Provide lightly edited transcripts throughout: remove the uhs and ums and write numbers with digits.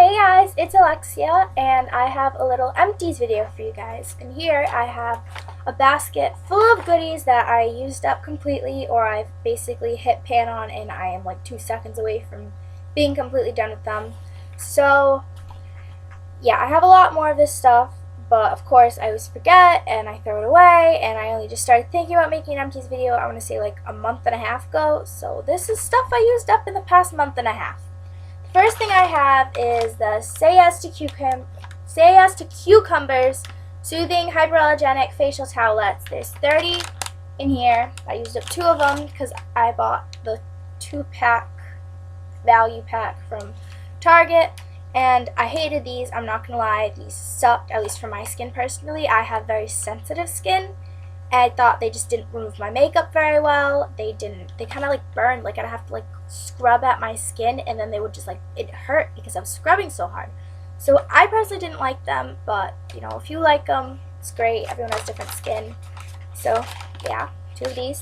Hey guys, it's Alexia and I have a little empties video for you guys. And here I have a basket full of goodies that I used up completely, or I've basically hit pan on and I am like 2 seconds away from being completely done with them. So yeah, I have a lot more of this stuff, but of course I always forget and I throw it away, and I only just started thinking about making an empties video, I want to say like a month and a half ago. So this is stuff I used up in the past month and a half. First thing I have is the Say Yes to Cucumbers Soothing Hyperallergenic Facial Towelettes. There's 30 in here. I used up 2 of them because I bought the 2-pack value pack from Target, and I hated these. I'm not gonna lie, these sucked, at least for my skin personally. I have very sensitive skin, and I thought they just didn't remove my makeup very well. They kind of like burned, like I'd have to like scrub at my skin, and then they would just like, it hurt because I was scrubbing so hard. So I personally didn't like them, but you know, if you like them, it's great. Everyone has different skin. So yeah, 2 of these.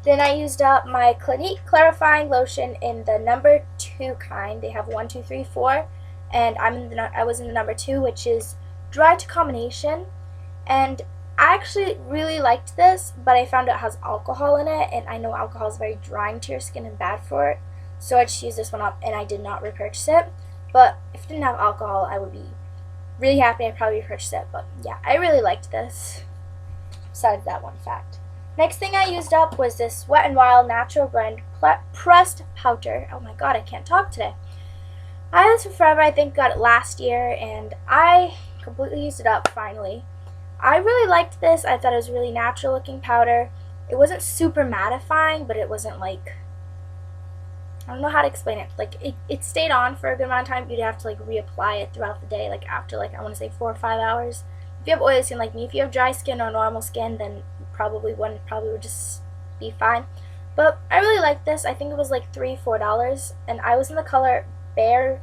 Then I used up my Clinique clarifying lotion in the number 2 kind. They have 1, 2, 3, 4, and I was in the number 2, which is dry to combination. And I actually really liked this, but I found out it has alcohol in it, and I know alcohol is very drying to your skin and bad for it. So I just used this one up, and I did not repurchase it. But if it didn't have alcohol, I would be really happy. I'd probably repurchase it. But yeah, I really liked this, besides that one fact. Next thing I used up was this Wet n Wild Natural Blend Pressed Powder. Oh my god, I can't talk today. I had this for forever. I think got it last year, and I completely used it up finally. I really liked this. I thought it was a really natural looking powder. It wasn't super mattifying, but it wasn't like, I don't know how to explain it. Like it stayed on for a good amount of time. You'd have to like reapply it throughout the day, like after like I want to say 4 or 5 hours. If you have oily skin like me, if you have dry skin or normal skin, then probably would just be fine. But I really liked this. I think it was like $3 or $4, and I was in the color Bare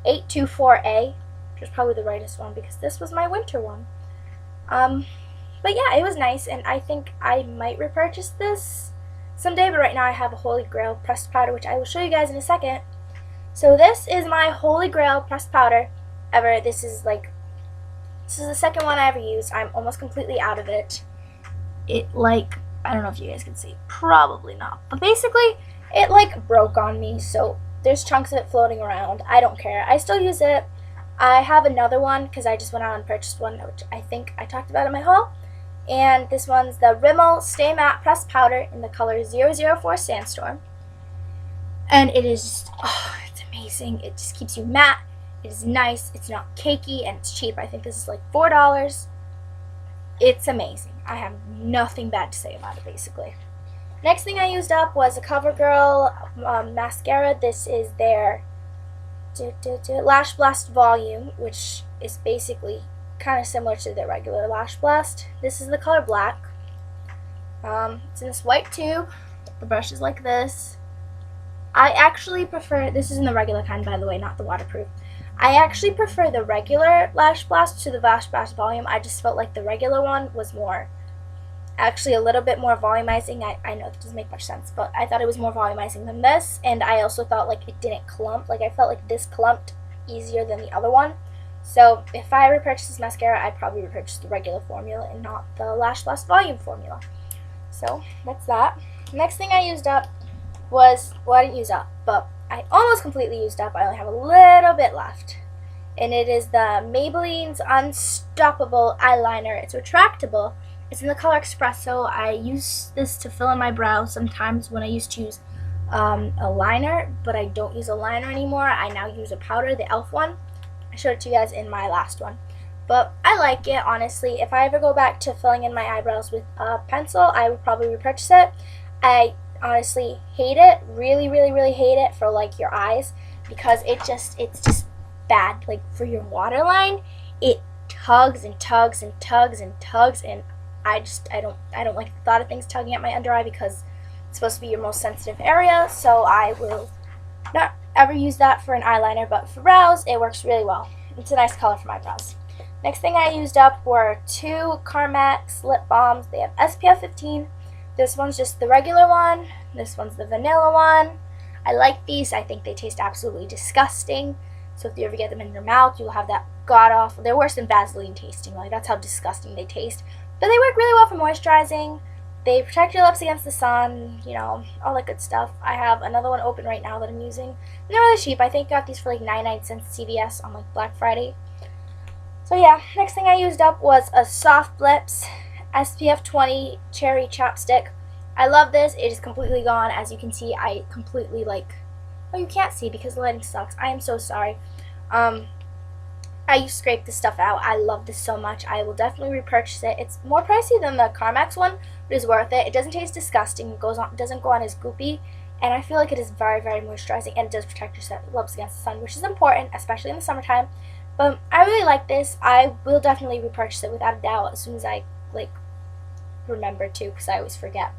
824A, which is probably the rightest one because this was my winter one. But yeah, it was nice, and I think I might repurchase this someday, but right now I have a Holy Grail pressed powder, which I will show you guys in a second. So this is my Holy Grail pressed powder ever. This is the second one I ever used. I'm almost completely out of it. I don't know if you guys can see, probably not, but basically it like broke on me, so there's chunks of it floating around. I don't care. I still use it. I have another one because I just went out and purchased one, which I think I talked about in my haul. And this one's the Rimmel Stay Matte Pressed Powder in the color 004 Sandstorm. And it is just, oh, it's amazing. It just keeps you matte. It is nice. It's not cakey, and it's cheap. I think this is like $4. It's amazing. I have nothing bad to say about it, basically. Next thing I used up was a Covergirl mascara. This is their Lashblast volume, which is basically kind of similar to the regular Lashblast. This is the color black. It's in this white tube. The brush is like this. I actually prefer, this is in the regular kind, by the way, not the waterproof. I actually prefer the regular Lashblast to the Lashblast volume. I just felt like the regular one was more, actually a little bit more volumizing. I know that doesn't make much sense, but I thought it was more volumizing than this, and I also thought like it didn't clump. Like I felt like this clumped easier than the other one. So if I repurchase this mascara, I'd probably repurchase the regular formula and not the Lashblast volume formula. So that's that. Next thing I used up was, well, I didn't use up, but I almost completely used up. I only have a little bit left, and it is the Maybelline's Unstoppable Eyeliner. It's retractable. It's in the color Expresso. I use this to fill in my brows sometimes when I used to use a liner, but I don't use a liner anymore. I now use a powder, the e.l.f. one. I showed it to you guys in my last one. But I like it, honestly. If I ever go back to filling in my eyebrows with a pencil, I would probably repurchase it. I honestly hate it, really, really, really hate it for like your eyes, because it's just bad. Like for your waterline, it tugs and tugs and tugs and tugs, and I don't like the thought of things tugging at my under eye because it's supposed to be your most sensitive area, so I will not ever use that for an eyeliner, but for brows, it works really well. It's a nice color for my brows. Next thing I used up were 2 Carmex lip balms. They have SPF 15. This one's just the regular one. This one's the vanilla one. I like these. I think they taste absolutely disgusting. So if you ever get them in your mouth, you'll have that god-awful, they're worse than Vaseline tasting. Like, that's how disgusting they taste. But they work really well for moisturizing. They protect your lips against the sun, you know, all that good stuff. I have another one open right now that I'm using. And they're really cheap. I think I got these for like 99 cents CVS on like Black Friday. So yeah, next thing I used up was a Softlips SPF 20 Cherry Chapstick. I love this. It is completely gone. As you can see, I completely like, oh, you can't see because the lighting sucks. I am so sorry. I scraped this stuff out. I love this so much. I will definitely repurchase it. It's more pricey than the Carmex one, but it's worth it. It doesn't taste disgusting. It doesn't go on as goopy, and I feel like it is very, very moisturizing, and it does protect your lips against the sun, which is important, especially in the summertime. But I really like this. I will definitely repurchase it without a doubt as soon as I like remember to, because I always forget.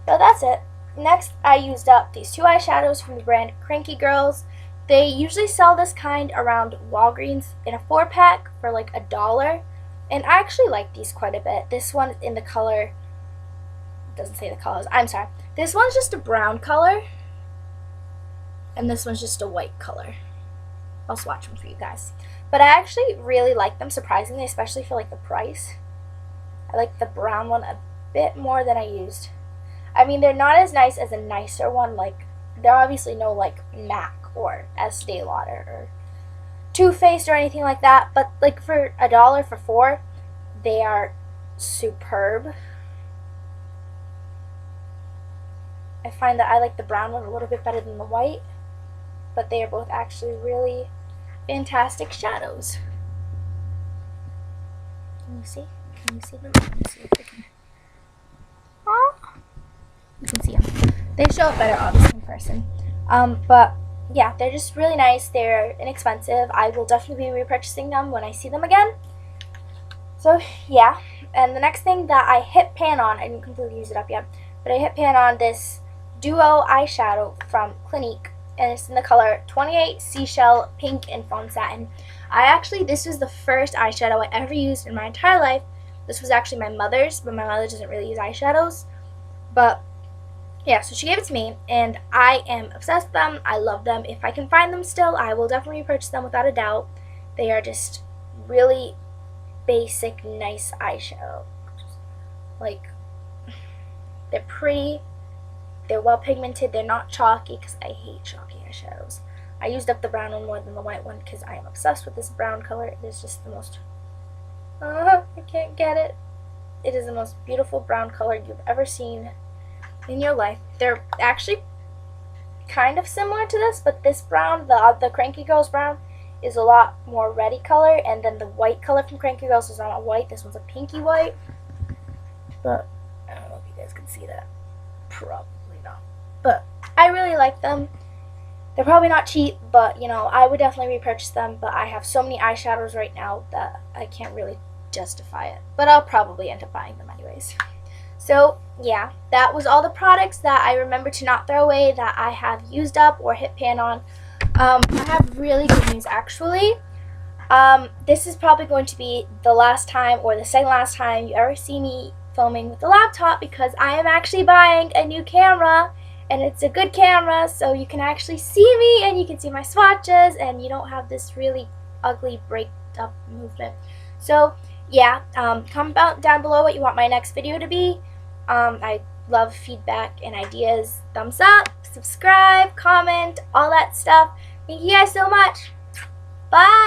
But that's it. Next, I used up these two eyeshadows from the brand Cranky Girls. They usually sell this kind around Walgreens in a 4-pack for like $1, and I actually like these quite a bit. This one in the color, it doesn't say the colors, I'm sorry. This one's just a brown color, and this one's just a white color. I'll swatch them for you guys. But I actually really like them, surprisingly, especially for like the price. I like the brown one a bit more than I used. I mean, they're not as nice as a nicer one. Like, they're obviously no like MAC or Estee Lauder or Too Faced or anything like that, but like for $1 for 4, they are superb. I find that I like the brown one a little bit better than the white, but they are both actually really fantastic shadows. Can you see? Can you see them? Let me see if I can. You can see them. They show up better obviously in person. But yeah, they're just really nice. They're inexpensive. I will definitely be repurchasing them when I see them again. So yeah, and the next thing that I hit pan on, I didn't completely use it up yet, but I hit pan on this duo eyeshadow from Clinique, and it's in the color 28 Seashell Pink and Fawn Satin. This was the first eyeshadow I ever used in my entire life. This was actually my mother's, but my mother doesn't really use eyeshadows. But yeah, so she gave it to me, and I am obsessed with them. I love them. If I can find them still, I will definitely purchase them without a doubt. They are just really basic, nice eyeshadow. Like, they're pretty, they're well pigmented, they're not chalky, because I hate chalky eyeshadows. I used up the brown one more than the white one because I am obsessed with this brown color. It is just the most, I can't get it. It is the most beautiful brown color you've ever seen in your life. They're actually kind of similar to this, but this brown, the Cranky Girls brown, is a lot more reddy color, and then the white color from Cranky Girls is not a white. This one's a pinky white, but I don't know if you guys can see that. Probably not. But I really like them. They're probably not cheap, but you know, I would definitely repurchase them, but I have so many eyeshadows right now that I can't really justify it. But I'll probably end up buying them anyways. So yeah, that was all the products that I remember to not throw away that I have used up or hit pan on. I have really good news actually. This is probably going to be the last time or the second last time you ever see me filming with the laptop, because I am actually buying a new camera, and it's a good camera, so you can actually see me and you can see my swatches and you don't have this really ugly break up movement. So yeah, comment down below what you want my next video to be. I love feedback and ideas. Thumbs up, subscribe, comment, all that stuff. Thank you guys so much. Bye!